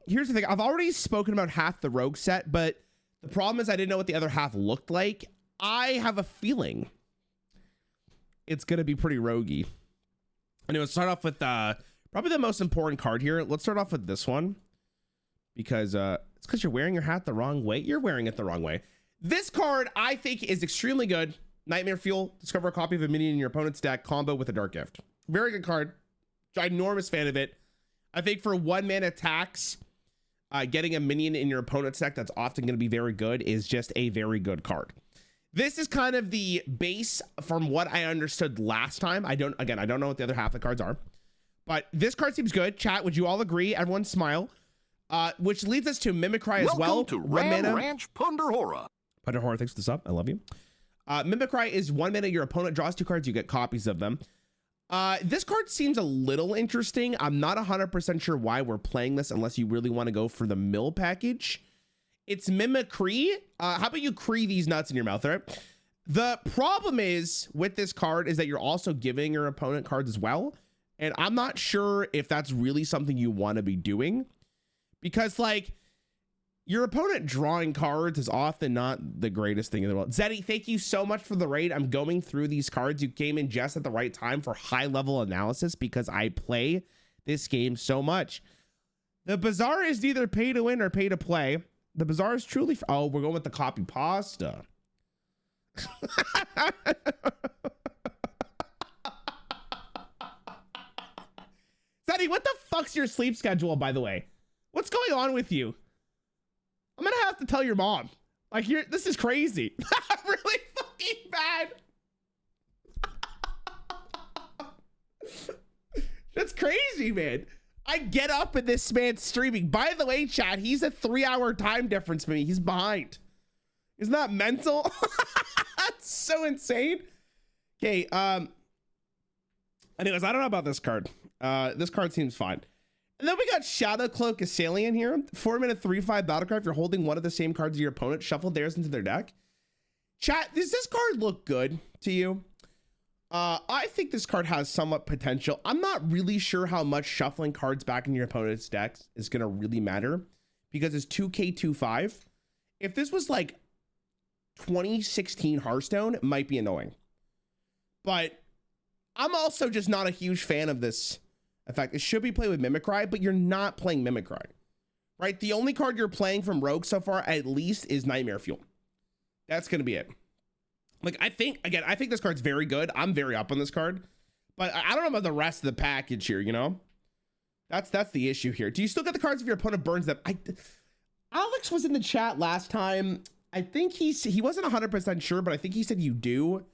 here's the thing. I've already spoken about half the rogue set, but the problem is I didn't know what the other half looked like. I have a feeling it's going to be pretty roguey. Anyway, let's start off with probably the most important card here. Let's start off with this one because it's because you're wearing your hat the wrong way. You're wearing it the wrong way. This card, I think, is extremely good. Nightmare Fuel. Discover a copy of a minion in your opponent's deck. Combo with a Dark Gift. Very good card. Ginormous fan of it. I think for 1-mana attacks, getting a minion in your opponent's deck that's often going to be very good is just a very good card. This is kind of the base from what I understood last time. I don't know what the other half of the cards are, but this card seems good. Chat, would you all agree? Everyone smile. Which leads us to Mimicry as well. Welcome to Ram Ranch Punderhora. Punderhora, thanks for the sub. I love you. Mimicry is 1 mana. Your opponent draws 2 cards. You get copies of them. This card seems a little interesting. I'm not 100% sure why we're playing this unless you really want to go for the mill package. It's Mimicry. How about you cree these nuts in your mouth, all right? The problem is with this card is that you're also giving your opponent cards as well. And I'm not sure if that's really something you want to be doing because like your opponent drawing cards is often not the greatest thing in the world. Zeddy, thank you so much for the raid. I'm going through these cards. You came in just at the right time for high level analysis because I play this game so much. The Bazaar is neither pay to win or pay to play. The Bazaar is truly... Oh, we're going with the copy pasta. Zeddy, what the fuck's your sleep schedule, by the way? What's going on with you? I'm gonna have to tell your mom. Like, this is crazy. Really fucking bad. That's crazy, man. I get up and this man's streaming. By the way, chat, he's a 3-hour time difference for me. He's behind. Isn't that mental? That's so insane. Okay, anyways, I don't know about this card. This card seems fine. And then we got Shadow Cloak Assailant here. 4-mana 3/5 battle card. If you're holding one of the same cards of your opponent, shuffle theirs into their deck. Chat, does this card look good to you? I think this card has somewhat potential. I'm not really sure how much shuffling cards back in your opponent's decks is going to really matter because it's 2K25. If this was like 2016 Hearthstone, it might be annoying. But I'm also just not a huge fan of this effect. It should be played with Mimicry, but you're not playing Mimicry, right? The only card you're playing from Rogue so far, at least, is Nightmare Fuel. That's going to be it. Like, I think this card's very good. I'm very up on this card, but I don't know about the rest of the package here, you know? That's the issue here. Do you still get the cards if your opponent burns them? Alex was in the chat last time. I think he wasn't 100% sure, but I think he said you do.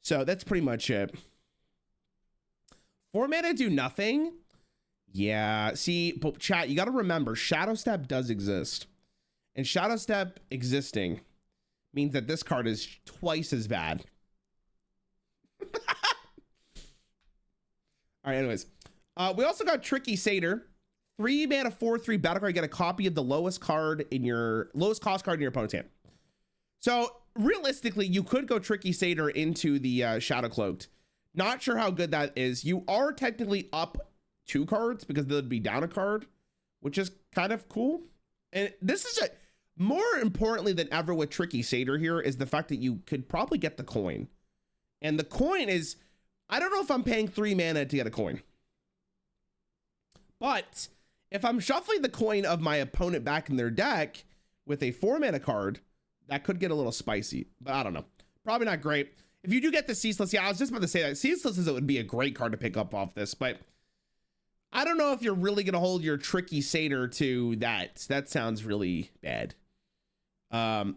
So that's pretty much it. 4 mana do nothing. Yeah, see, but chat, you got to remember, Shadow Step does exist. And Shadow Step existing means that this card is twice as bad. All right, anyways. We also got Tricky Satyr. 3 mana 4/3 battle card. You get a copy of the lowest cost card in your opponent's hand. So realistically, you could go Tricky Satyr into the Shadow Cloaked. Not sure how good that is. You are technically up 2 cards because they'd be down a card, which is kind of cool. And this is more importantly than ever with Tricky Satyr here is the fact that you could probably get the coin. And the coin is, I don't know if I'm paying 3 mana to get a coin. But if I'm shuffling the coin of my opponent back in their deck with a 4 mana card, that could get a little spicy, but I don't know. Probably not great. If you do get the Ceaseless, yeah, I was just about to say that. Ceaseless is, it would be a great card to pick up off this, but I don't know if you're really going to hold your Tricky Satyr to that. That sounds really bad.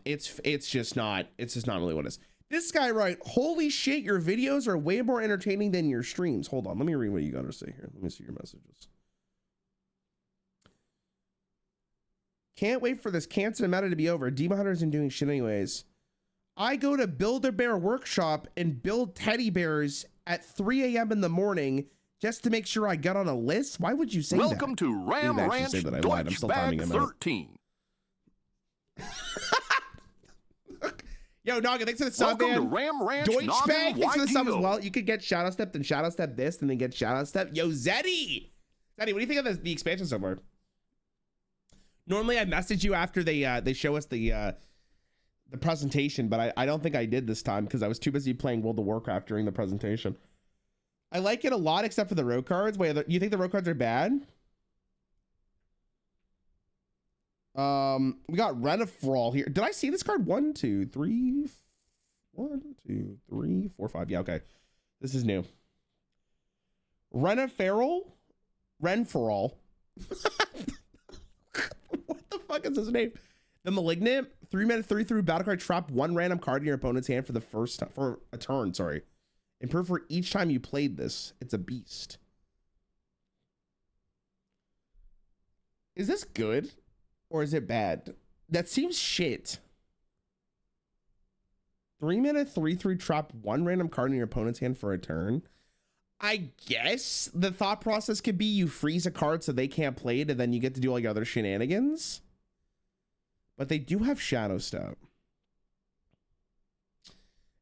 It's just not really what it is. This guy, right? Holy shit, your videos are way more entertaining than your streams. Hold on, let me read what you got to say here. Let me see your messages. Can't wait for this Cancer meta to be over. Demon Hunter isn't doing shit anyways. I go to Build-A-Bear Workshop and build teddy bears at 3 a.m. in the morning just to make sure I got on a list. Why would you say that? Welcome to Ram Ranch Deutschbag 13. Yo, Naga, thanks for the sub, man. Welcome to Ram Ranch Deutschbag, thanks for the sub as YTO. well. You could get Shadow Step, then Shadow Step this, and then get Shadow Step. Yo, Zeddy! Zeddy, what do you think of the expansion so far? Normally I message you after they show us the presentation, but I don't think I did this time because I was too busy playing World of Warcraft during the presentation. I like it a lot except for the rogue cards. Wait, you think the rogue cards are bad? We got Renafrawl here. Did I see this card? 1, 2, 3, 1, 2, 3, 4, 5. Yeah, okay. This is new. Renafrawl? What the fuck is his name? The Malignant. 3 mana, 3/3 battle card. Trap 1 random card in your opponent's hand for a turn. Sorry. Improve for each time you played this. It's a beast. Is this good? Or is it bad? That seems shit. 3 mana, 3/3 trap 1 random card in your opponent's hand for a turn. I guess the thought process could be you freeze a card so they can't play it, and then you get to do all your other shenanigans. But they do have Shadow Step.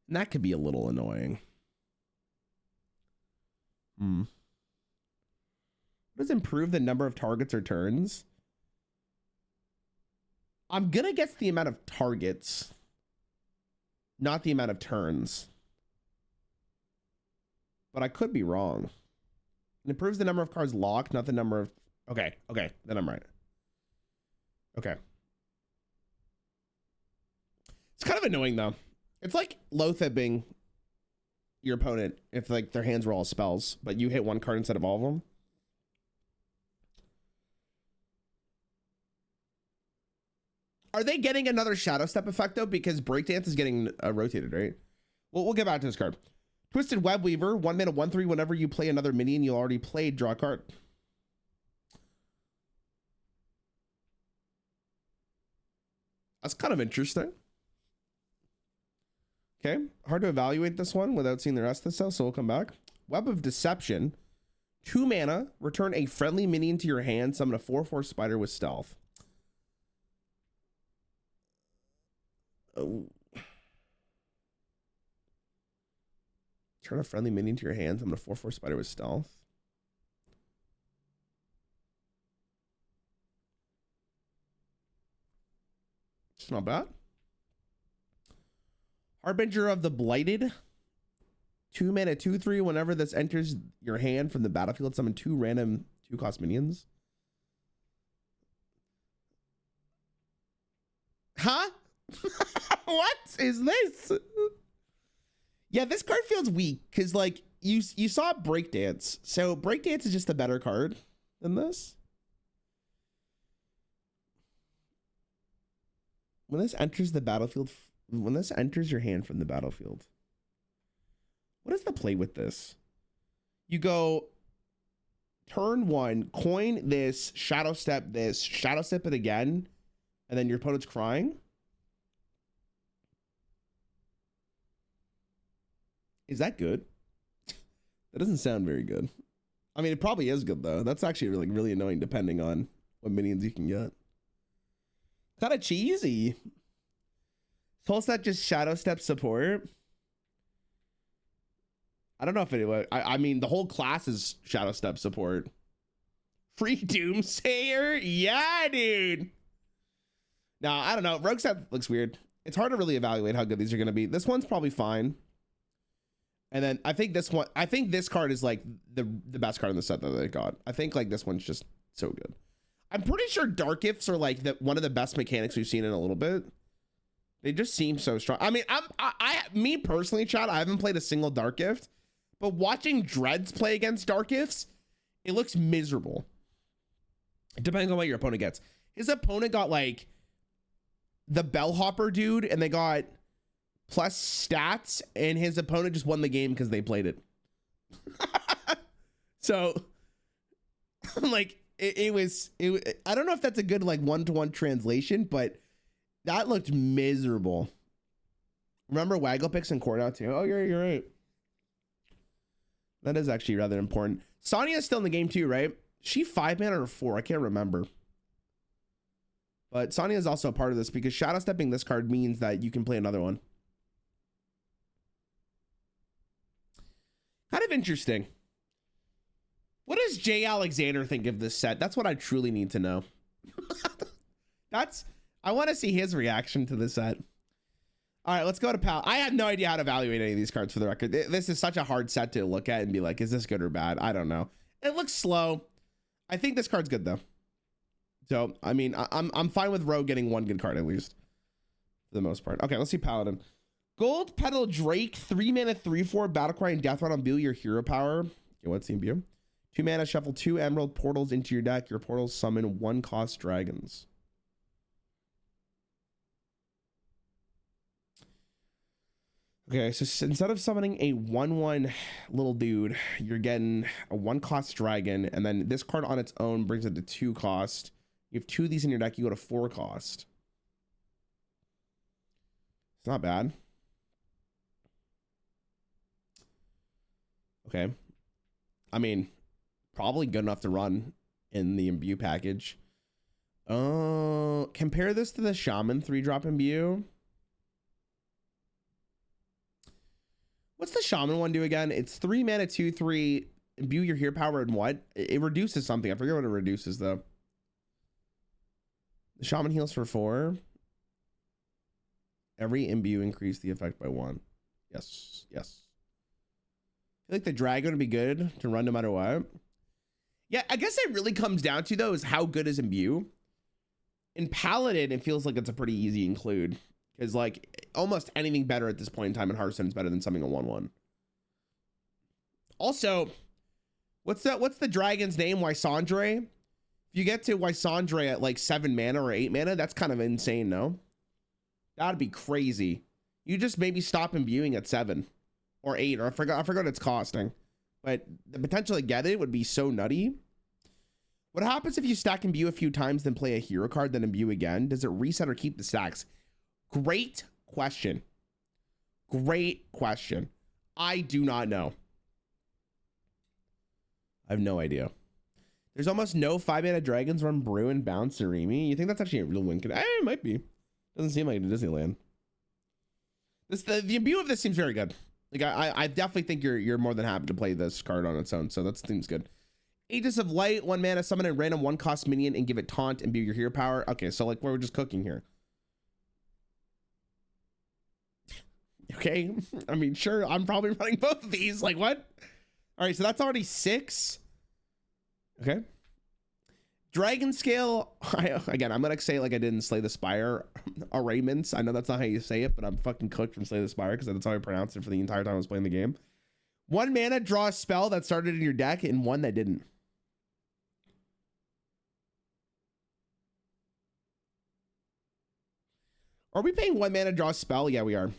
And that could be a little annoying. Does improve the number of targets or turns? I'm gonna guess the amount of targets, not the amount of turns. But I could be wrong. It improves the number of cards locked, not the number of... Okay, then I'm right. Okay. It's kind of annoying, though. It's like low-thibbing your opponent if like their hands were all spells, but you hit one card instead of all of them. Are they getting another Shadow Step effect, though? Because Breakdance is getting rotated, right? Well, we'll get back to this card. Twisted Web Weaver, 1 mana, 1/3. Whenever you play another minion you already played, draw a card. That's kind of interesting. Okay, hard to evaluate this one without seeing the rest of the stuff, so we'll come back. Web of Deception, 2 mana, return a friendly minion to your hand, summon a 4/4 spider with stealth. Oh. Turn a friendly minion to your hand, summon a 4/4 spider with stealth. It's not bad. Harbinger of the Blighted, 2 mana, 2/3. Whenever this enters your hand from the battlefield, summon 2 random 2-cost minions. Huh? What is this? Yeah, this card feels weak because like you saw Breakdance, so Breakdance is just a better card than this. When this enters the battlefield, when this enters your hand from the battlefield, what is the play with this? You go turn 1, coin this, Shadow Step it again, and then your opponent's crying. Is that good? That doesn't sound very good. I mean, it probably is good though. That's actually really, really annoying depending on what minions you can get. Kind of cheesy. Soul set just Shadow Step support. I don't know if it. I mean, the whole class is Shadow Step support. Free Doomsayer, yeah, dude. Now I don't know. Rogue set looks weird. It's hard to really evaluate how good these are going to be. This one's probably fine. And then I think this one, I think this card is like the best card in the set that they got. I think like this one's just so good. I'm pretty sure Dark Gifts are like one of the best mechanics we've seen in a little bit. They just seem so strong. I mean, me personally, Chad, I haven't played a single Dark Gift, but watching Dreads play against Dark Gifts, it looks miserable. Depending on what your opponent gets. His opponent got like the Bellhopper dude, and they got plus stats, and his opponent just won the game because they played it. So like it was I don't know if that's a good like one-to-one translation, but that looked miserable. Remember Wagglepix and Cordout too? Oh, you're right. That is actually rather important. Sonia's still in the game too, right? She 5 mana or 4? I can't remember. But Sonia is also a part of this because Shadow Stepping this card means that you can play another one. Kind of interesting. What does Jay Alexander think of this set? That's what I truly need to know. I want to see his reaction to this set. All right, let's go to Pal. I have no idea how to evaluate any of these cards for the record. This is such a hard set to look at and be like, is this good or bad? I don't know. It looks slow. I think this card's good though. So, I mean, I'm fine with Rogue getting one good card at least for the most part. Okay, let's see Paladin. Gold Petal Drake, 3 mana, 3/4 Battlecry and Death Run on Bill, your hero power. Okay, what's the imbue? 2 mana, shuffle 2 Emerald portals into your deck. Your portals summon 1-cost dragons. Okay, so instead of summoning a 1/1 little dude, you're getting a 1-cost dragon, and then this card on its own brings it to 2 cost. You have 2 of these in your deck, you go to 4 cost. It's not bad. Okay. I mean, probably good enough to run in the imbue package. Compare this to the Shaman 3-drop imbue. What's the Shaman one do again? It's 3 mana, 2/3, imbue your hero power, and what? It reduces something. I forget what it reduces though. The Shaman heals for 4. Every imbue increase the effect by 1. Yes, yes. I feel like the dragon would be good to run no matter what. Yeah, I guess it really comes down to though is how good is imbue. In Paladin, it feels like it's a pretty easy include. Because like almost anything better at this point in time in Hearthstone is better than something a 1/1. Also, what's the dragon's name? Wysandre? If you get to Wysandre at like 7 mana or 8 mana, that's kind of insane, no? That'd be crazy. You just maybe stop imbuing at 7 or 8, or I forgot what it's costing. But the potential to get it would be so nutty. What happens if you stack imbue a few times, then play a hero card, then imbue again? Does it reset or keep the stacks? Great question. Great question. I do not know. I have no idea. There's almost no 5 mana dragons run Brew, Bounce, Serimi. You think that's actually a real win? It might be. Doesn't seem like it in Disneyland. The imbue of this seems very good. Like I definitely think you're more than happy to play this card on its own. So that seems good. Aegis of Light, 1 mana, summon a random 1-cost minion and give it taunt, imbue your hero power. Okay, so like we're just cooking here. Okay, I mean, sure, I'm probably running both of these. Like, what? All right, so that's already 6. Okay. Dragon Scale. Again, I'm going to say it like I did in Slay the Spire. Arraignments. I know that's not how you say it, but I'm fucking cooked from Slay the Spire because that's how I pronounced it for the entire time I was playing the game. 1 mana, draw a spell that started in your deck and 1 that didn't. Are we paying 1 mana, draw a spell? Yeah, we are.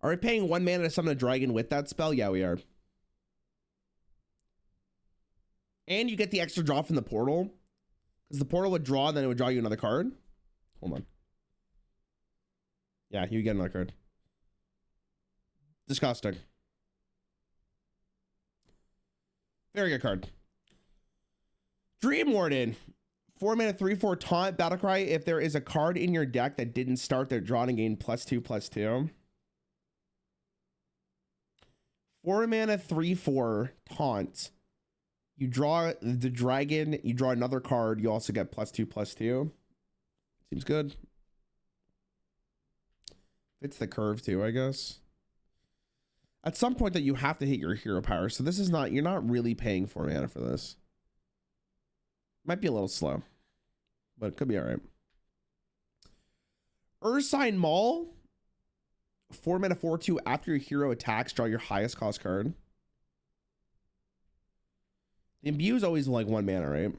Are we paying 1 mana to summon a dragon with that spell? Yeah, we are. And you get the extra draw from the portal. Because the portal would draw, then it would draw you another card. Hold on. Yeah, you get another card. Disgusting. Very good card. Dream Warden. 4 mana, 3/4 taunt, Battlecry. If there is a card in your deck that didn't start their draw and gain +2/+2. 4 mana, 3/4 taunt. You draw the dragon, you draw another card, you also get +2/+2. Seems good. Fits the curve too, I guess. At some point that you have to hit your hero power, so this is not, you're not really paying 4 mana for this. Might be a little slow, but it could be all right. Ursine Maul. 4 mana, 4/2. After your hero attacks, draw your highest cost card. The imbue is always like 1 mana, right?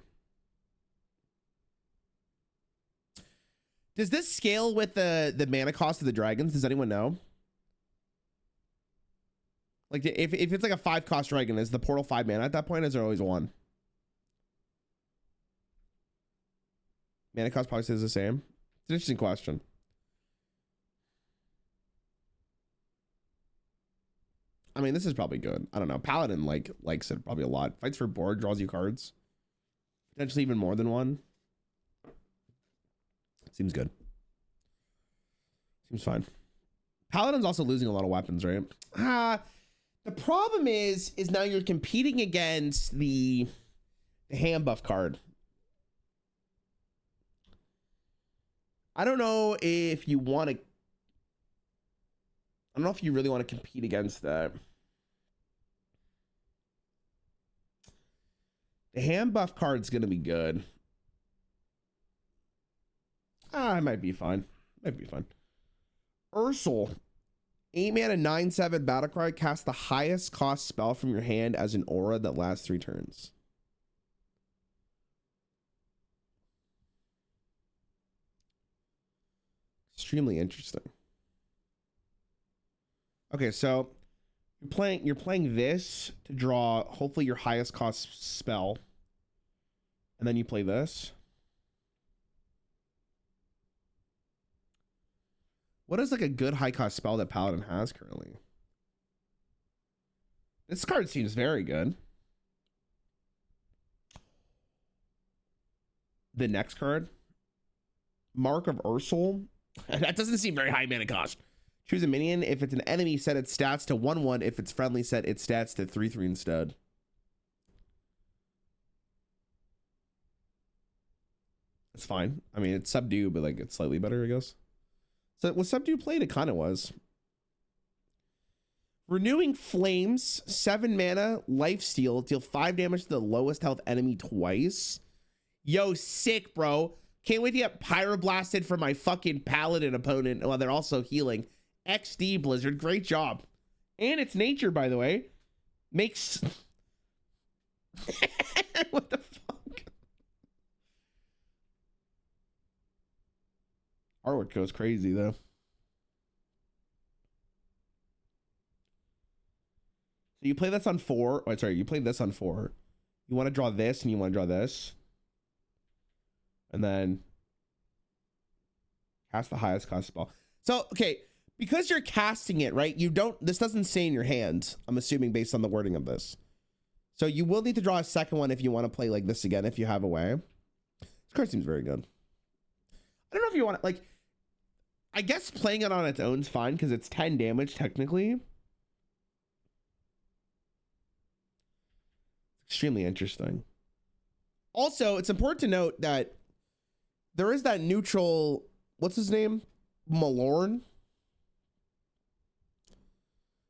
Does this scale with the mana cost of the dragons? Does anyone know? Like if it's like a 5-cost dragon, is the portal 5 mana at that point? Is there always 1? Mana cost probably stays the same. It's an interesting question. I mean, this is probably good. I don't know. Paladin likes it probably a lot. Fights for board, draws you cards. Potentially even more than 1. Seems good. Seems fine. Paladin's also losing a lot of weapons, right? The problem is now you're competing against the hand buff card. I don't know if you want to. I don't know if you really want to compete against that. The hand buff card's gonna be good. It might be fine. Might be fine. Ursel, 8 mana, 9/7 battlecry. Cast the highest cost spell from your hand as an aura that lasts 3 turns. Extremely interesting. Okay, so you're playing this to draw hopefully your highest cost spell, and then you play this. What is like a good high cost spell that Paladin has currently? This card seems very good. The next card, Mark of Ursel. That doesn't seem very high mana cost. Choose a minion. If it's an enemy, set its stats to 1/1. If it's friendly, set its stats to 3/3 instead. It's fine. I mean, it's subdue, but like it's slightly better, I guess. So with subdue played, it kind of was. Renewing Flames, 7 mana, lifesteal, deal 5 damage to the lowest health enemy twice. Yo, sick, bro. Can't wait to get pyroblasted for my fucking Paladin opponent while they're also healing. XD, Blizzard, great job. And it's nature, by the way. Makes... What the fuck? Artwork goes crazy, though. So you play this on 4. Oh, sorry, you play this on 4. You want to draw this, and you want to draw this. And then cast the highest cost spell. So, okay, because you're casting it, right? This doesn't stay in your hand, I'm assuming, based on the wording of this. So you will need to draw a second one if you want to play like this again, if you have a way. This card seems very good. I don't know if you want to, like, I guess playing it on its own is fine because it's 10 damage technically. Extremely interesting. Also, it's important to note that there is that neutral, what's his name? Malorn.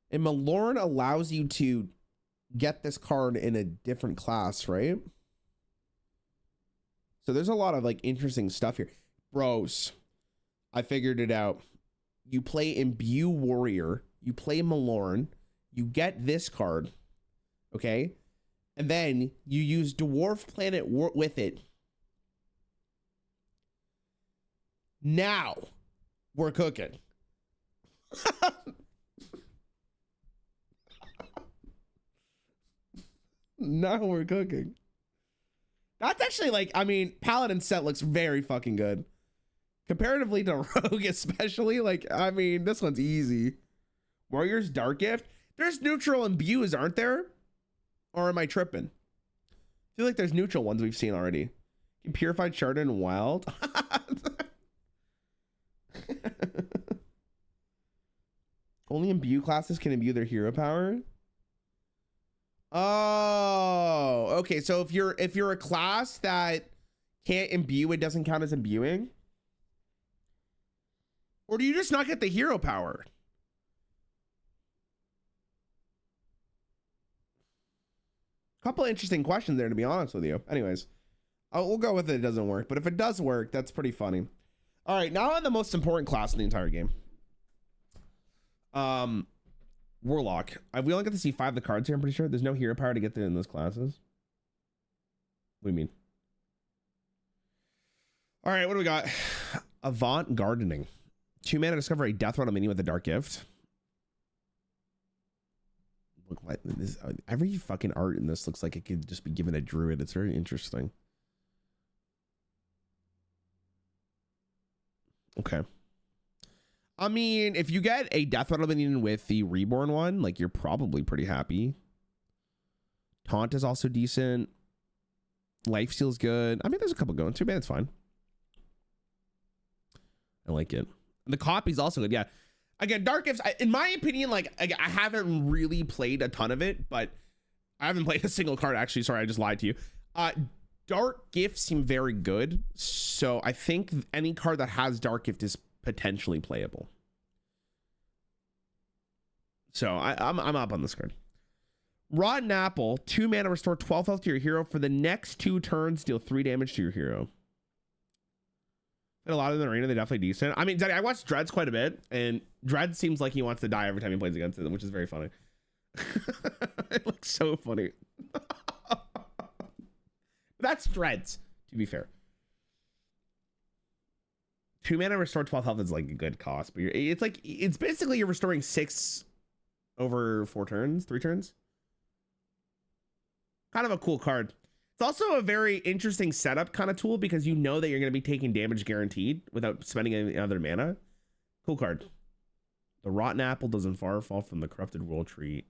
And Malorn allows you to get this card in a different class, right? So there's a lot of like interesting stuff here. Bros, I figured it out. You play Imbue Warrior, you play Malorn, you get this card, okay? And then you use Dwarf Planet with it. Now we're cooking. Now we're cooking. That's actually like, I mean, Paladin set looks very fucking good. Comparatively to Rogue especially, like, I mean, this one's easy. Warrior's Dark Gift. There's neutral imbues, aren't there? Or am I tripping? I feel like there's neutral ones we've seen already. Purified Shard and Wild. Only imbue classes can imbue their hero power. Oh, okay. So if you're a class that can't imbue, it doesn't count as imbuing. Or do you just not get the hero power? Couple of interesting questions there, to be honest with you. Anyways, we'll go with it. It doesn't work, but if it does work, that's pretty funny. All right, now on the most important class in the entire game. Warlock. We only get to see 5 of the cards here, I'm pretty sure. There's no hero power to get there in those classes. What do you mean? All right, what do we got? Avant Gardening. 2 mana, discover a Death Rattle minion with a Dark Gift. Look, what this, every fucking art in this looks like it could just be given a druid. It's very interesting. Okay. I mean, if you get a Death Rattle minion with the Reborn one, like, you're probably pretty happy. Taunt is also decent. Lifesteal's good. I mean, there's a couple going. 2 mana, it's fine. I like it. And the copy's also good. Yeah. Again, Dark Gifts, in my opinion, like, I haven't really played a ton of it, but I haven't played a single card, actually. Sorry, I just lied to you. Dark Gift seem very good, so I think any card that has Dark Gift is potentially playable. So I'm up on this card. Rotten Apple, 2 mana, restore 12 health to your hero for the next 2 turns, deal 3 damage to your hero. And a lot of the arena, they're definitely decent. I mean, I watched Dreads quite a bit, and Dread seems like he wants to die every time he plays against it, which is very funny. It looks so funny. That's Dreads, to be fair. 2 mana, restore 12 health is like a good cost, but it's basically you're restoring 6 over 4 turns, 3 turns. Kind of a cool card. It's also a very interesting setup kind of tool because you know that you're going to be taking damage guaranteed without spending any other mana. Cool card. The Rotten Apple doesn't far fall from the Corrupted World Tree.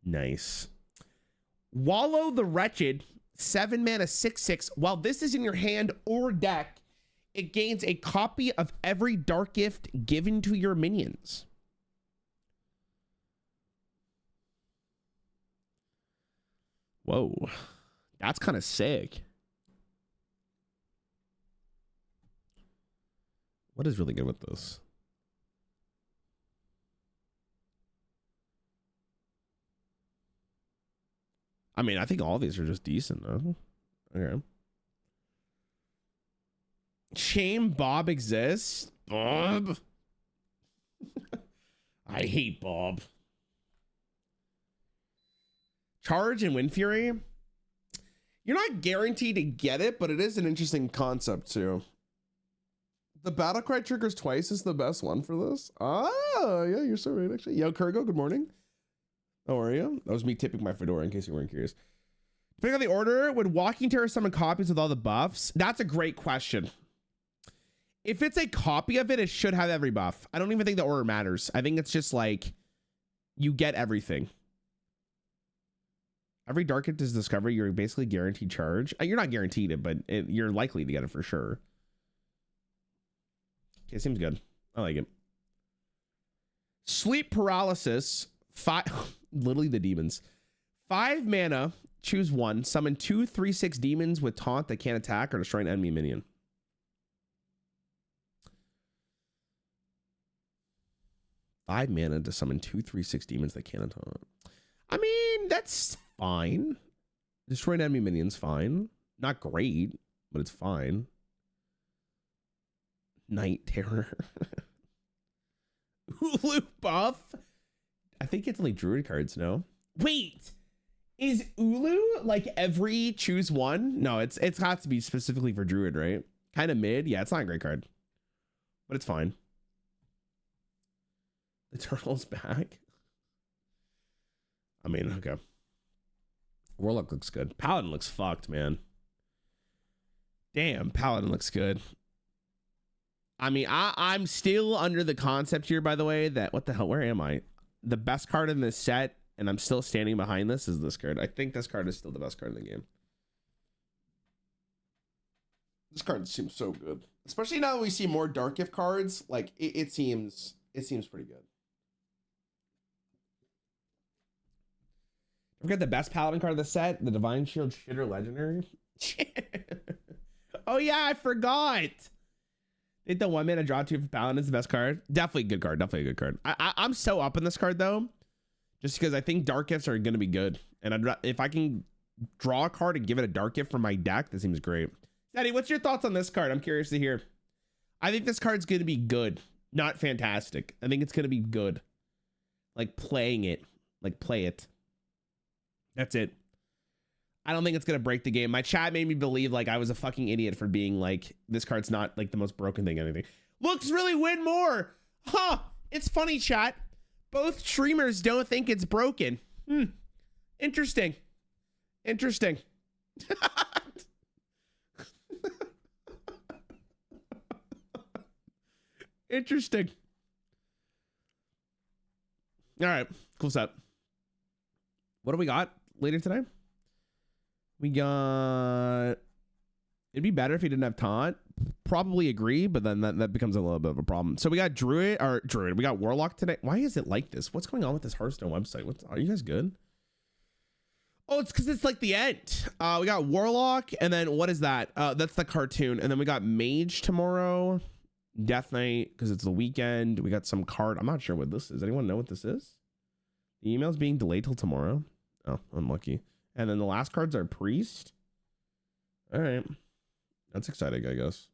Nice. Wallow the Wretched, 7 mana, 6/6. While this is in your hand or deck, it gains a copy of every Dark Gift given to your minions. Whoa, that's kind of sick. What is really good with this? I mean, I think all of these are just decent, though. Okay. Shame Bob exists. Bob. I hate Bob. Charge and Wind Fury. You're not guaranteed to get it, but it is an interesting concept too. The battle cry triggers twice is the best one for this. Ah, yeah, you're so right, actually. Yo, Kurgo, good morning. How are you? That was me tipping my fedora in case you weren't curious. Depending on the order, would Walking Terror summon copies with all the buffs? That's a great question. If it's a copy of it, it should have every buff. I don't even think the order matters. I think it's just like you get everything. Every Dark Gift is discovered, you're basically guaranteed charge. You're not guaranteed it, but you're likely to get it for sure. Okay, seems good. I like it. Sleep Paralysis. 5, literally the demons. 5 mana, choose 1. Summon 2 3/6 demons with taunt that can't attack or destroy an enemy minion. Five mana to summon 2 3/6 demons that can't taunt. I mean, that's fine. Destroy an enemy minion's fine. Not great, but it's fine. Night Terror. Ulu buff. I think it's only Druid cards, no? Wait, is Ulu like every choose 1? No, it's got to be specifically for Druid, right? Kind of mid. Yeah, it's not a great card, but it's fine. The Turtle's back. I mean, okay. Warlock looks good. Paladin looks fucked, man. Damn, Paladin looks good. I mean, I'm still under the concept here, by the way, that what the hell? Where am I? The best card in this set, and I'm still standing behind this, is this card. I think this card is still the best card in the game. This card seems so good, especially now that we see more Dark Gift cards. Like it seems pretty good. Forget the best Paladin card of the set, the Divine Shield Shitter Legendary. Oh yeah, I forgot. I think the 1 mana draw 2 for Paladin is the best card. Definitely a good card. Definitely a good card. I'm so up in this card though, just because I think Dark Gifts are going to be good. And if I can draw a card and give it a Dark Gift from my deck, that seems great. Daddy, what's your thoughts on this card? I'm curious to hear. I think this card's going to be good, not fantastic. I think it's going to be good. Like playing it. Like play it. That's it. I don't think it's going to break the game. My chat made me believe like I was a fucking idiot for being like, this card's not like the most broken thing, anything. Looks really win more. Huh. It's funny, chat. Both streamers don't think it's broken. Interesting. Interesting. Interesting. All right. Cool set. What do we got later today? We got, it'd be better if he didn't have taunt. Probably agree, but then that becomes a little bit of a problem. So we got Druid. We got Warlock today. Why is it like this? What's going on with this Hearthstone website? Are you guys good? Oh, it's because it's like the end. We got Warlock, and then what is that? That's the cartoon. And then we got Mage tomorrow, Death Knight, because it's the weekend. We got some card. I'm not sure what this is. Anyone know what this is? The email's being delayed till tomorrow. Oh, unlucky. And then the last cards are Priest. All right. That's exciting, I guess.